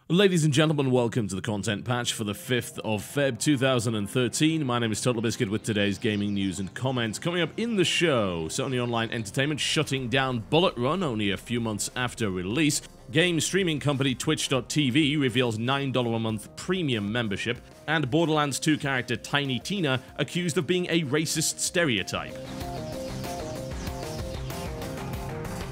Ladies and gentlemen, welcome to the content patch for the 5th of Feb 2013. My name is TotalBiscuit with today's gaming news and comments. Coming up in the show, Sony Online Entertainment shutting down Bullet Run only a few months after release. Game streaming company TwitchTV reveals $9 a month premium membership. And Borderlands 2 character Tiny Tina accused of being a racist stereotype.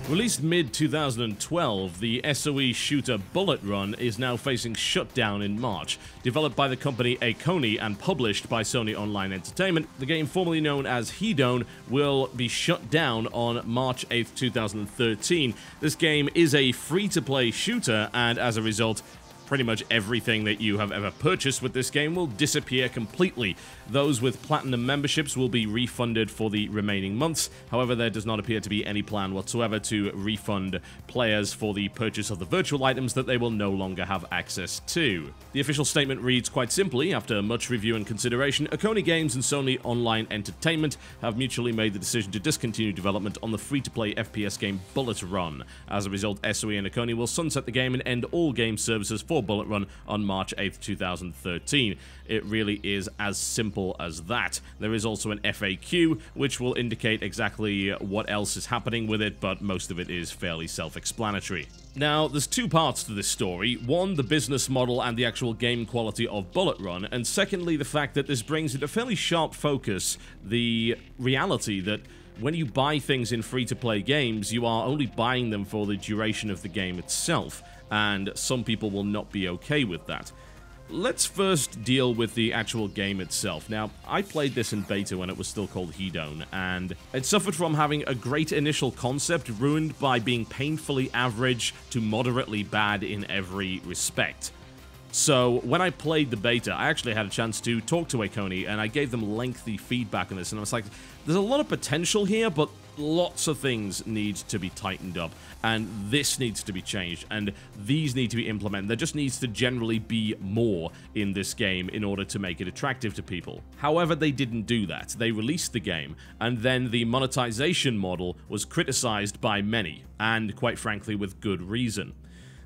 Released mid-2012, the SOE shooter Bullet Run is now facing shutdown in March. Developed by the company Akoni and published by Sony Online Entertainment, the game formerly known as Hedone will be shut down on March 8th, 2013. This game is a free-to-play shooter, and as a result, pretty much everything that you have ever purchased with this game will disappear completely. Those with platinum memberships will be refunded for the remaining months. However, there does not appear to be any plan whatsoever to refund players for the purchase of the virtual items that they will no longer have access to. The official statement reads quite simply: after much review and consideration, Akoni Games and Sony Online Entertainment have mutually made the decision to discontinue development on the free-to-play FPS game Bullet Run. As a result, SOE and Akoni will sunset the game and end all game services for Bullet Run on March 8th, 2013. It really is as simple as that. There is also an FAQ, which will indicate exactly what else is happening with it, but most of it is fairly self-explanatory. Now, there's two parts to this story. One, the business model and the actual game quality of Bullet Run, and secondly, the fact that this brings into fairly sharp focus the reality that when you buy things in free-to-play games, you are only buying them for the duration of the game itself, and some people will not be okay with that. Let's first deal with the actual game itself. Now, I played this in beta when it was still called Hedone, and it suffered from having a great initial concept ruined by being painfully average to moderately bad in every respect. So, when I played the beta, I actually had a chance to talk to Akoni, and I gave them lengthy feedback on this, and I was like, there's a lot of potential here, but lots of things need to be tightened up, and this needs to be changed, and these need to be implemented. There just needs to generally be more in this game in order to make it attractive to people. However, they didn't do that. They released the game, and then the monetization model was criticized by many, and quite frankly, with good reason.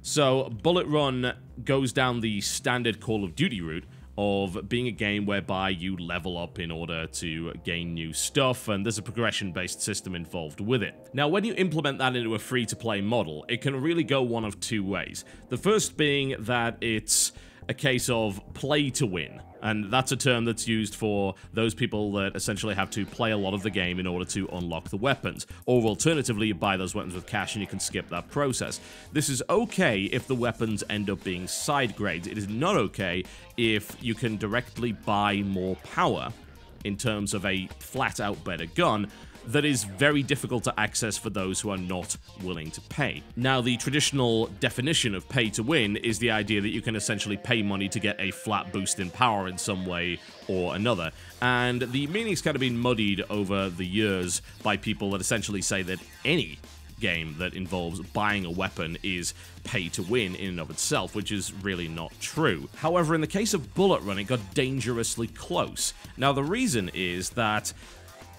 So, Bullet Run goes down the standard Call of Duty route of being a game whereby you level up in order to gain new stuff, and there's a progression-based system involved with it. Now, when you implement that into a free-to-play model, it can really go one of two ways. The first being that it's a case of play to win, and that's a term that's used for those people that essentially have to play a lot of the game in order to unlock the weapons, or alternatively you buy those weapons with cash and you can skip that process. This is okay if the weapons end up being side grades. It is not okay if you can directly buy more power in terms of a flat-out better gun that is very difficult to access for those who are not willing to pay. Now, the traditional definition of pay to win is the idea that you can essentially pay money to get a flat boost in power in some way or another, and the meaning's kind of been muddied over the years by people that essentially say that any game that involves buying a weapon is pay to win in and of itself, which is really not true. However, in the case of Bullet Run, it got dangerously close. Now, the reason is that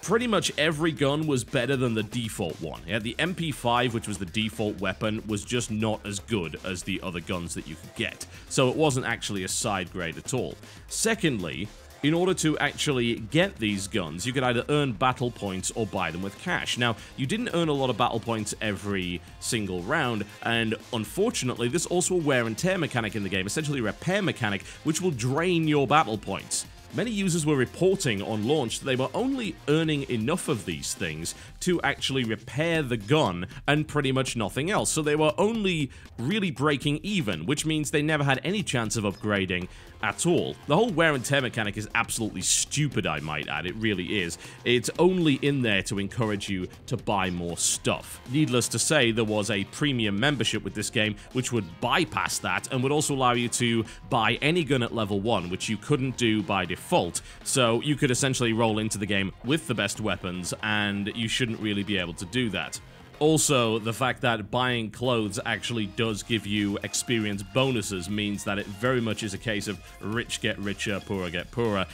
pretty much every gun was better than the default one. Yeah, the MP5, which was the default weapon, was just not as good as the other guns that you could get. So it wasn't actually a side grade at all. Secondly, in order to actually get these guns, you could either earn battle points or buy them with cash. Now, you didn't earn a lot of battle points every single round, and unfortunately, there's also a wear and tear mechanic in the game, essentially a repair mechanic, which will drain your battle points. Many users were reporting on launch that they were only earning enough of these things to actually repair the gun and pretty much nothing else. So they were only really breaking even, which means they never had any chance of upgrading at all. The whole wear and tear mechanic is absolutely stupid, I might add. It really is. It's only in there to encourage you to buy more stuff. Needless to say, there was a premium membership with this game which would bypass that and would also allow you to buy any gun at level 1, which you couldn't do by default. So you could essentially roll into the game with the best weapons, and you shouldn't really be able to do that. Also, the fact that buying clothes actually does give you experience bonuses means that it very much is a case of rich get richer, poorer get poorer.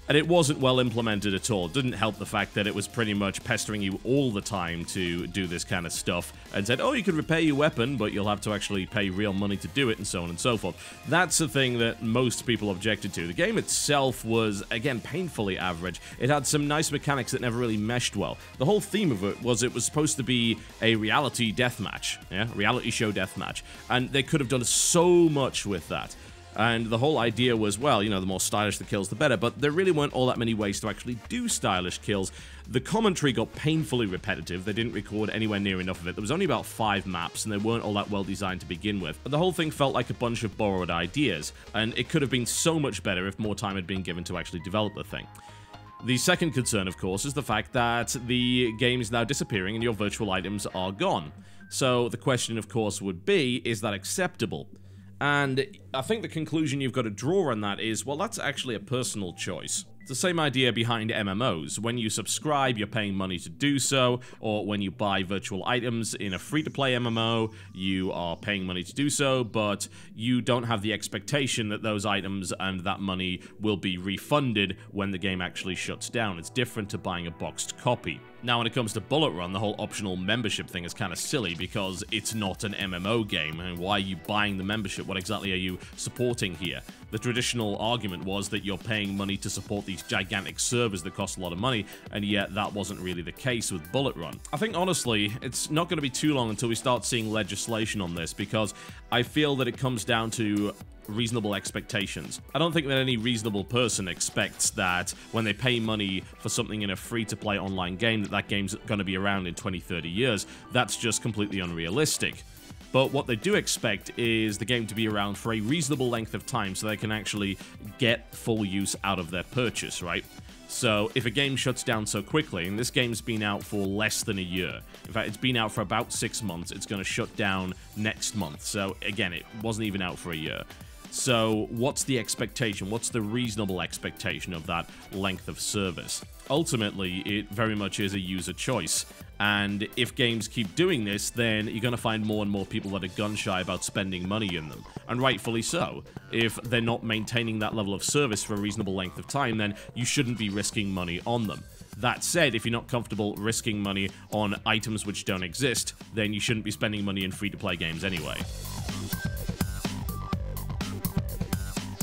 And it wasn't well implemented at all. It didn't help the fact that it was pretty much pestering you all the time to do this kind of stuff and said, oh, you can repair your weapon, but you'll have to actually pay real money to do it, and so on and so forth. That's the thing that most people objected to. The game itself was, again, painfully average. It had some nice mechanics that never really meshed well. The whole theme of it was supposed to be a reality deathmatch, yeah, reality show deathmatch, and they could have done so much with that. And the whole idea was, well, you know, the more stylish the kills, the better, but there really weren't all that many ways to actually do stylish kills. The commentary got painfully repetitive. They didn't record anywhere near enough of it. There was only about 5 maps, and they weren't all that well designed to begin with. But the whole thing felt like a bunch of borrowed ideas, and it could have been so much better if more time had been given to actually develop the thing. The second concern, of course, is the fact that the game is now disappearing and your virtual items are gone. So the question, of course, would be, is that acceptable? And I think the conclusion you've got to draw on that is, well, that's actually a personal choice. It's the same idea behind MMOs. When you subscribe, you're paying money to do so, or when you buy virtual items in a free-to-play MMO, you are paying money to do so, but you don't have the expectation that those items and that money will be refunded when the game actually shuts down. It's different to buying a boxed copy. Now, when it comes to Bullet Run, the whole optional membership thing is kind of silly because it's not an MMO game, and why are you buying the membership? What exactly are you supporting here? The traditional argument was that you're paying money to support these gigantic servers that cost a lot of money, and yet that wasn't really the case with Bullet Run. I think, honestly, it's not going to be too long until we start seeing legislation on this, because I feel that it comes down to reasonable expectations. I don't think that any reasonable person expects that when they pay money for something in a free-to-play online game, that game's going to be around in 20-30 years. That's just completely unrealistic. But what they do expect is the game to be around for a reasonable length of time so they can actually get full use out of their purchase, right? So if a game shuts down so quickly, and this game's been out for less than a year, in fact, it's been out for about 6 months, it's going to shut down next month. So again, it wasn't even out for a year. So what's the expectation? What's the reasonable expectation of that length of service? Ultimately, it very much is a user choice. And if games keep doing this, then you're going to find more and more people that are gun-shy about spending money in them. And rightfully so. If they're not maintaining that level of service for a reasonable length of time, then you shouldn't be risking money on them. That said, if you're not comfortable risking money on items which don't exist, then you shouldn't be spending money in free-to-play games anyway.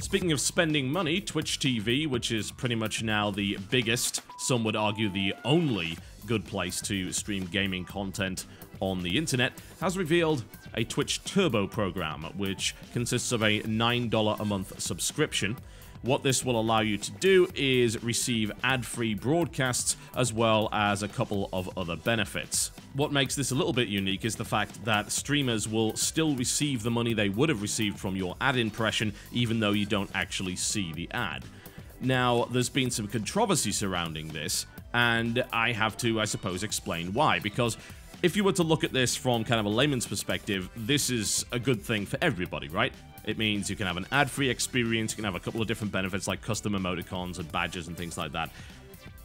Speaking of spending money, TwitchTV, which is pretty much now the biggest, some would argue the only good place to stream gaming content on the internet, has revealed a Twitch Turbo program, which consists of a $9 a month subscription. What this will allow you to do is receive ad-free broadcasts as well as a couple of other benefits. What makes this a little bit unique is the fact that streamers will still receive the money they would have received from your ad impression even though you don't actually see the ad. Now, there's been some controversy surrounding this, and I have to, I suppose, explain why, because if you were to look at this from kind of a layman's perspective, this is a good thing for everybody, right? It means you can have an ad-free experience, you can have a couple of different benefits like custom emoticons and badges and things like that.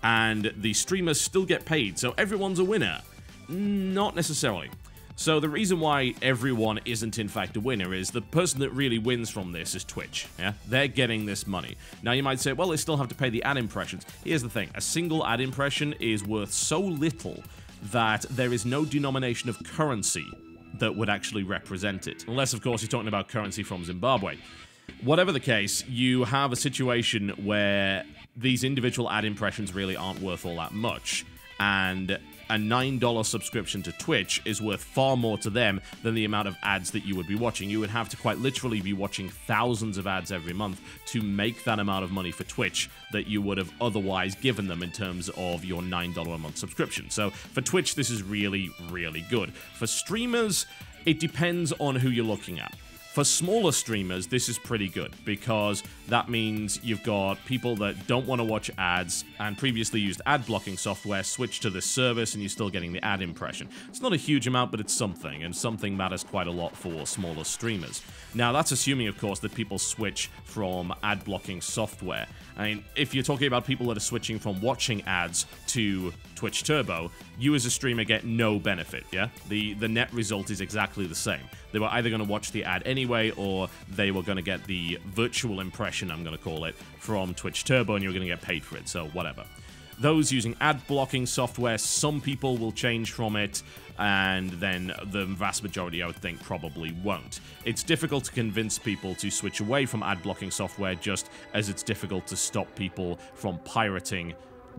And the streamers still get paid, so everyone's a winner. Not necessarily. So the reason why everyone isn't in fact a winner is the person that really wins from this is Twitch, yeah? They're getting this money. Now you might say, well, they still have to pay the ad impressions. Here's the thing, a single ad impression is worth so little that there is no denomination of currency that would actually represent it. Unless, of course, you're talking about currency from Zimbabwe. Whatever the case, you have a situation where these individual ad impressions really aren't worth all that much. And a $9 subscription to Twitch is worth far more to them than the amount of ads that you would be watching. You would have to quite literally be watching thousands of ads every month to make that amount of money for Twitch that you would have otherwise given them in terms of your $9 a month subscription. So for Twitch, this is really, really good. For streamers, it depends on who you're looking at. For smaller streamers, this is pretty good because that means you've got people that don't want to watch ads and previously used ad blocking software switch to this service and you're still getting the ad impression. It's not a huge amount, but it's something, and something matters quite a lot for smaller streamers. Now, that's assuming, of course, that people switch from ad blocking software. I mean, if you're talking about people that are switching from watching ads to Twitch Turbo, you as a streamer get no benefit, yeah? The net result is exactly the same. They were either going to watch the ad anyway, anyway, or they were going to get the virtual impression, I'm going to call it, from Twitch Turbo, and you're going to get paid for it, so whatever. Those using ad blocking software, some people will change from it, and then the vast majority, I would think, probably won't. It's difficult to convince people to switch away from ad blocking software, just as it's difficult to stop people from pirating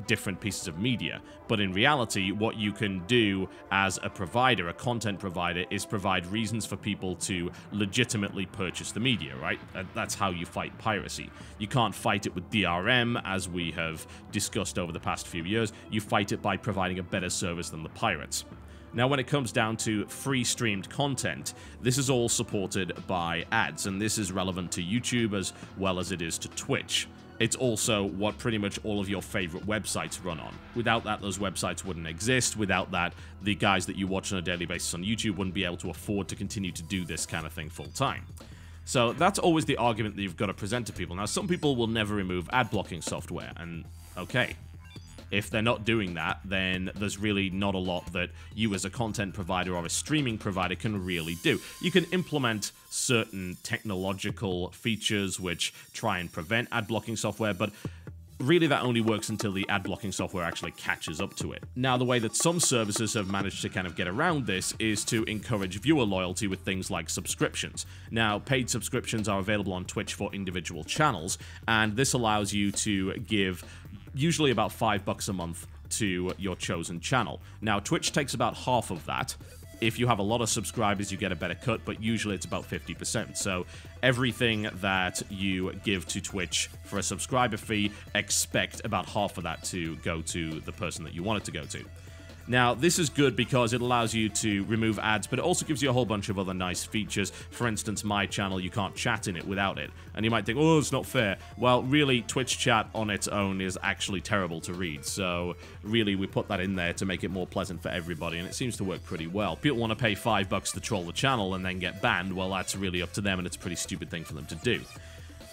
different pieces of media. But in reality, what you can do as a provider, a content provider, is provide reasons for people to legitimately purchase the media, right? That's how you fight piracy. You can't fight it with DRM, as we have discussed over the past few years. You fight it by providing a better service than the pirates. Now, when it comes down to free streamed content, this is all supported by ads, and this is relevant to YouTube as well as it is to Twitch. It's also what pretty much all of your favorite websites run on. Without that, those websites wouldn't exist. Without that, the guys that you watch on a daily basis on YouTube wouldn't be able to afford to continue to do this kind of thing full time. So that's always the argument that you've got to present to people. Now, some people will never remove ad blocking software, and okay. If they're not doing that, then there's really not a lot that you as a content provider or a streaming provider can really do. You can implement certain technological features which try and prevent ad blocking software, but really that only works until the ad blocking software actually catches up to it. Now, the way that some services have managed to kind of get around this is to encourage viewer loyalty with things like subscriptions. Now, paid subscriptions are available on Twitch for individual channels, and this allows you to give usually about $5 a month to your chosen channel. Now, Twitch takes about half of that. If you have a lot of subscribers, you get a better cut, but usually it's about 50%. So everything that you give to Twitch for a subscriber fee, expect about half of that to go to the person that you want it to go to. Now, this is good because it allows you to remove ads, but it also gives you a whole bunch of other nice features. For instance, my channel, you can't chat in it without it. And you might think, oh, it's not fair. Well, really, Twitch chat on its own is actually terrible to read. So, really, we put that in there to make it more pleasant for everybody, and it seems to work pretty well. People want to pay $5 to troll the channel and then get banned. Well, that's really up to them, and it's a pretty stupid thing for them to do.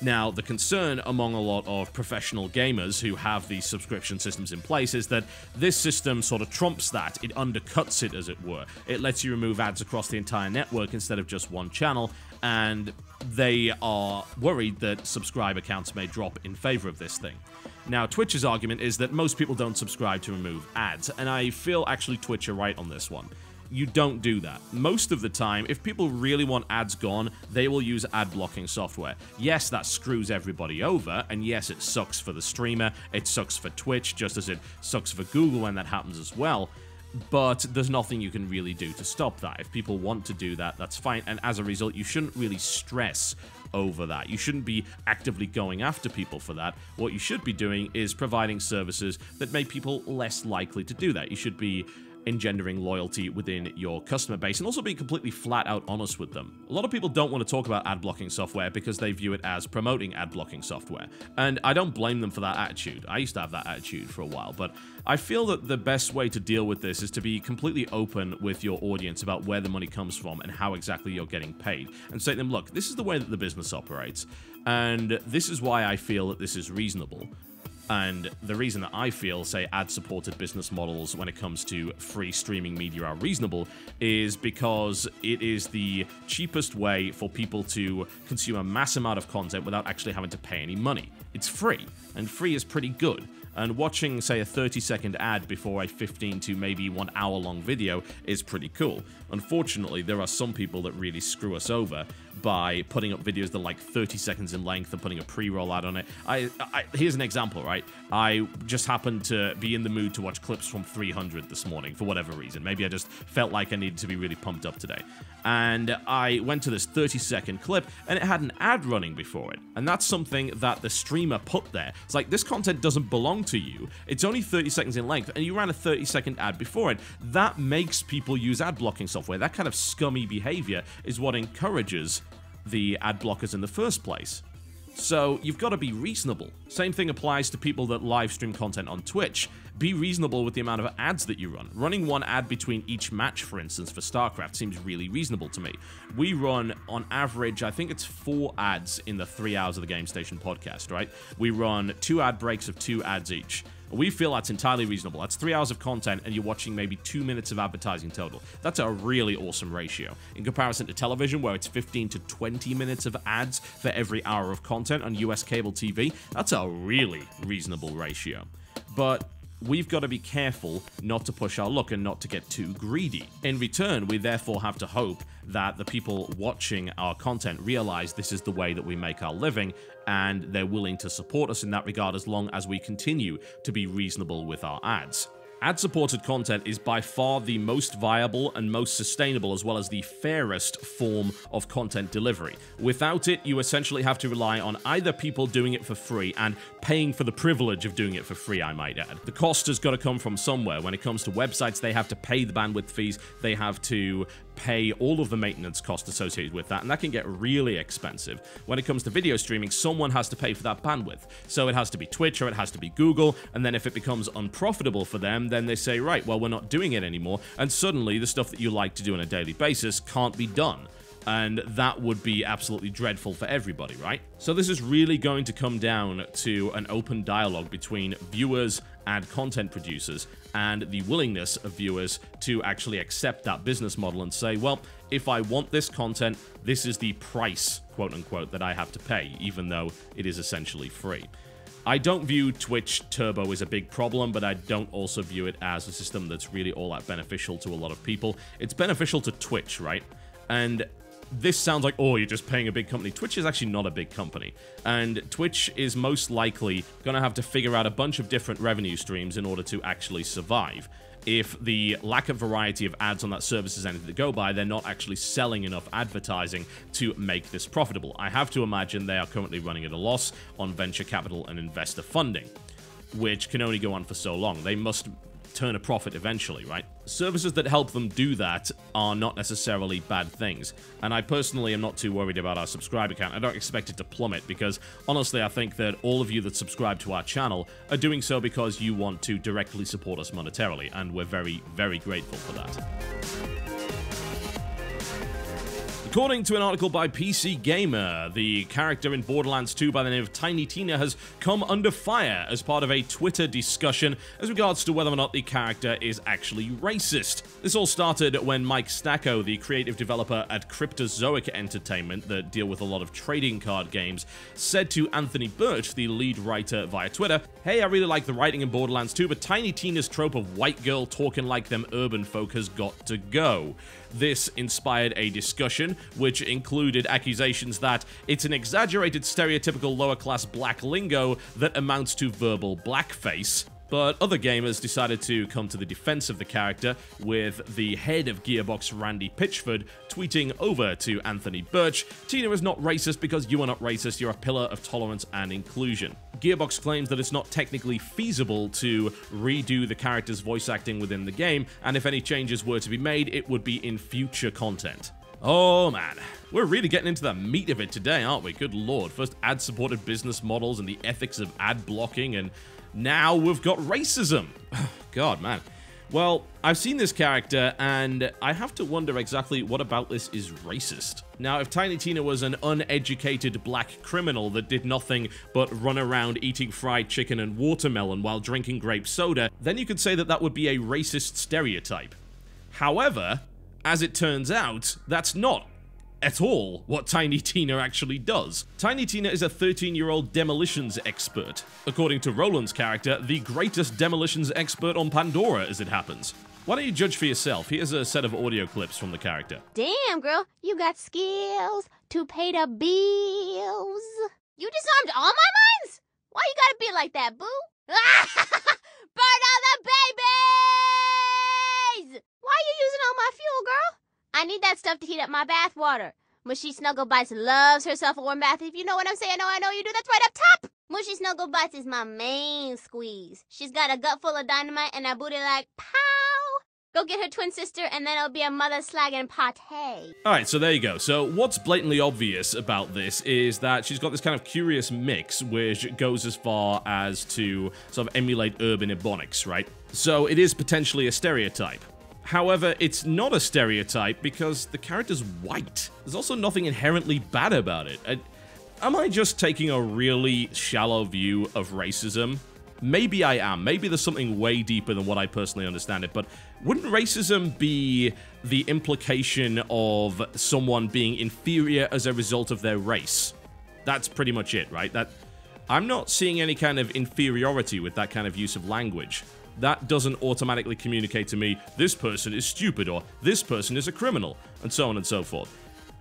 Now, the concern among a lot of professional gamers who have these subscription systems in place is that this system sort of trumps that. It undercuts it, as it were. It lets you remove ads across the entire network instead of just one channel, and they are worried that subscriber counts may drop in favor of this thing. Now, Twitch's argument is that most people don't subscribe to remove ads, and I feel actually Twitch are right on this one. You don't do that. Most of the time, if people really want ads gone, they will use ad blocking software. Yes, that screws everybody over, and yes, it sucks for the streamer, it sucks for Twitch, just as it sucks for Google when that happens as well. But there's nothing you can really do to stop that. If people want to do that, that's fine, and as a result, you shouldn't really stress over that. You shouldn't be actively going after people for that. What you should be doing is providing services that make people less likely to do that. You should be engendering loyalty within your customer base, and also being completely flat out honest with them. A lot of people don't want to talk about ad blocking software because they view it as promoting ad blocking software, and I don't blame them for that attitude. I used to have that attitude for a while, but I feel that the best way to deal with this is to be completely open with your audience about where the money comes from and how exactly you're getting paid, and say to them, look, this is the way that the business operates, and this is why I feel that this is reasonable. And the reason that I feel, say, ad-supported business models when it comes to free streaming media are reasonable is because it is the cheapest way for people to consume a mass amount of content without actually having to pay any money. It's free, and free is pretty good. And watching, say, a 30-second ad before a 15 to maybe 1 hour-long video is pretty cool. Unfortunately, there are some people that really screw us over by putting up videos that are like 30 seconds in length and putting a pre-roll ad on it. Here's an example, right? I just happened to be in the mood to watch clips from 300 this morning for whatever reason. Maybe I just felt like I needed to be really pumped up today. And I went to this 30-second clip, and it had an ad running before it. And that's something that the streamer put there. It's like, this content doesn't belong to you. It's only 30 seconds in length, and you ran a 30-second ad before it. That makes people use ad blocking software. That kind of scummy behavior is what encourages the ad blockers in the first place. So you've got to be reasonable. Same thing applies to people that live stream content on Twitch. Be reasonable with the amount of ads that you run. Running one ad between each match, for instance, for StarCraft seems really reasonable to me. We run, on average, I think it's 4 ads in the 3 hours of the Game Station podcast, right? We run 2 ad breaks of 2 ads each. We feel that's entirely reasonable. That's 3 hours of content, and you're watching maybe 2 minutes of advertising total. That's a really awesome ratio. In comparison to television, where it's 15 to 20 minutes of ads for every hour of content on US cable TV, that's a really reasonable ratio. But we've got to be careful not to push our luck and not to get too greedy. In return, we therefore have to hope that the people watching our content realize this is the way that we make our living, and they're willing to support us in that regard as long as we continue to be reasonable with our ads. Ad-supported content is by far the most viable and most sustainable, as well as the fairest form of content delivery. Without it, you essentially have to rely on either people doing it for free and paying for the privilege of doing it for free, I might add. The cost has got to come from somewhere. When it comes to websites, they have to pay the bandwidth fees, they have to pay all of the maintenance costs associated with that, and that can get really expensive. When it comes to video streaming, someone has to pay for that bandwidth. So it has to be Twitch or it has to be Google, and then if it becomes unprofitable for them, then they say, right, well, we're not doing it anymore, and suddenly the stuff that you like to do on a daily basis can't be done. And that would be absolutely dreadful for everybody, right? So this is really going to come down to an open dialogue between viewers and content producers, and the willingness of viewers to actually accept that business model and say, well, if I want this content, this is the price, quote unquote, that I have to pay, even though it is essentially free. I don't view Twitch Turbo as a big problem, but I don't also view it as a system that's really all that beneficial to a lot of people. It's beneficial to Twitch, right? And this sounds like, oh, you're just paying a big company. Twitch is actually not a big company, and Twitch is most likely going to have to figure out a bunch of different revenue streams in order to actually survive. If the lack of variety of ads on that service is anything to go by, they're not actually selling enough advertising to make this profitable. I have to imagine they are currently running at a loss on venture capital and investor funding, which can only go on for so long. They must turn a profit eventually, right? Services that help them do that are not necessarily bad things, and I personally am not too worried about our subscriber count. I don't expect it to plummet, because honestly I think that all of you that subscribe to our channel are doing so because you want to directly support us monetarily, and we're very, very grateful for that. According to an article by PC Gamer, the character in Borderlands 2 by the name of Tiny Tina has come under fire as part of a Twitter discussion as regards to whether or not the character is actually racist. This all started when Mike Stacko, the creative developer at Cryptozoic Entertainment that deal with a lot of trading card games, said to Anthony Birch, the lead writer, via Twitter, "Hey, I really like the writing in Borderlands 2, but Tiny Tina's trope of white girl talking like them urban folk has got to go." This inspired a discussion which included accusations that it's an exaggerated stereotypical lower-class black lingo that amounts to verbal blackface. But other gamers decided to come to the defense of the character, with the head of Gearbox, Randy Pitchford, tweeting over to Anthony Birch, "Tina is not racist because you are not racist, you're a pillar of tolerance and inclusion." Gearbox claims that it's not technically feasible to redo the character's voice acting within the game, and if any changes were to be made, it would be in future content. Oh man, we're really getting into the meat of it today, aren't we? Good lord, first ad-supported business models and the ethics of ad blocking, and now we've got racism. God, man. Well, I've seen this character, and I have to wonder exactly what about this is racist. Now, if Tiny Tina was an uneducated black criminal that did nothing but run around eating fried chicken and watermelon while drinking grape soda, then you could say that that would be a racist stereotype. However, as it turns out, that's not at all what Tiny Tina actually does. Tiny Tina is a 13-year-old demolitions expert. According to Roland's character, the greatest demolitions expert on Pandora, as it happens. Why don't you judge for yourself? Here's a set of audio clips from the character. Damn, girl, you got skills to pay the bills. You disarmed all my mines? Why you gotta be like that, boo? Burn all the babies! Why you using all my fuel, girl? I need that stuff to heat up my bath water. Mushy Snugglebites loves herself a warm bath, if you know what I'm saying. I know you do. That's right up top. Mushy Snugglebites is my main squeeze. She's got a gut full of dynamite and a booty like pow. Go get her twin sister and then it'll be a mother slagging pate. Alright, so there you go. So what's blatantly obvious about this is that she's got this kind of curious mix which goes as far as to sort of emulate urban ebonics, right? So it is potentially a stereotype. However, it's not a stereotype because the character's white. There's also nothing inherently bad about it. Am I just taking a really shallow view of racism? Maybe I am. Maybe there's something way deeper than what I personally understand it, but wouldn't racism be the implication of someone being inferior as a result of their race? That's pretty much it, right? I'm not seeing any kind of inferiority with that kind of use of language. That doesn't automatically communicate to me, this person is stupid, or this person is a criminal, and so on and so forth.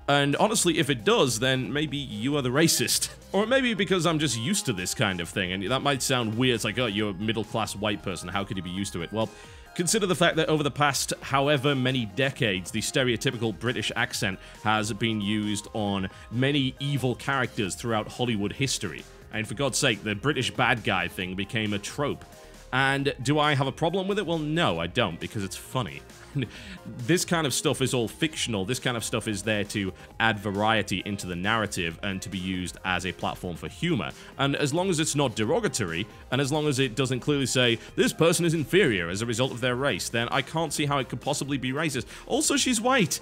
And honestly, if it does, then maybe you are the racist. Or maybe because I'm just used to this kind of thing, and that might sound weird. It's like, oh, you're a middle-class white person, how could you be used to it? Well, consider the fact that over the past however many decades, the stereotypical British accent has been used on many evil characters throughout Hollywood history. And for God's sake, the British bad guy thing became a trope. And do I have a problem with it? Well, no, I don't, because it's funny. This kind of stuff is all fictional. This kind of stuff is there to add variety into the narrative and to be used as a platform for humor. And as long as it's not derogatory, and as long as it doesn't clearly say, this person is inferior as a result of their race, then I can't see how it could possibly be racist. Also, she's white.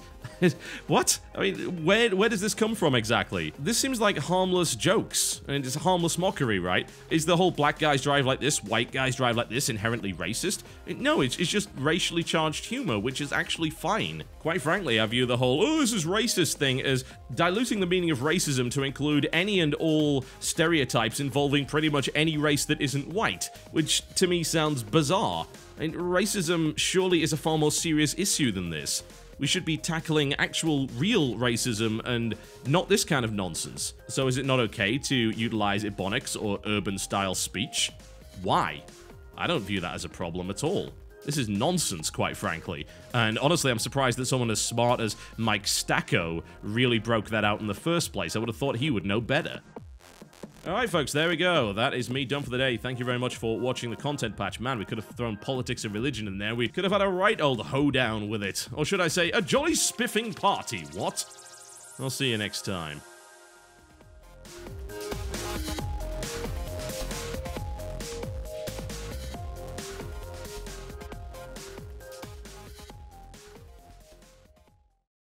What? I mean, where does this come from exactly? This seems like harmless jokes. I mean, it's a harmless mockery, right? Is the whole black guys drive like this, white guys drive like this inherently racist? No, it's just racially charged humor, which is actually fine. Quite frankly, I view the whole, oh, this is racist thing as diluting the meaning of racism to include any and all stereotypes involving pretty much any race that isn't white, which to me sounds bizarre. I mean, racism surely is a far more serious issue than this. We should be tackling actual, real racism and not this kind of nonsense. So is it not okay to utilize Ebonics or urban-style speech? Why? I don't view that as a problem at all. This is nonsense, quite frankly. And honestly, I'm surprised that someone as smart as Mike Stacco really broke that out in the first place. I would have thought he would know better. Alright folks, there we go. That is me done for the day. Thank you very much for watching the content patch. Man, we could have thrown politics and religion in there. We could have had a right old hoedown with it. Or should I say, a jolly spiffing party. What? I'll see you next time.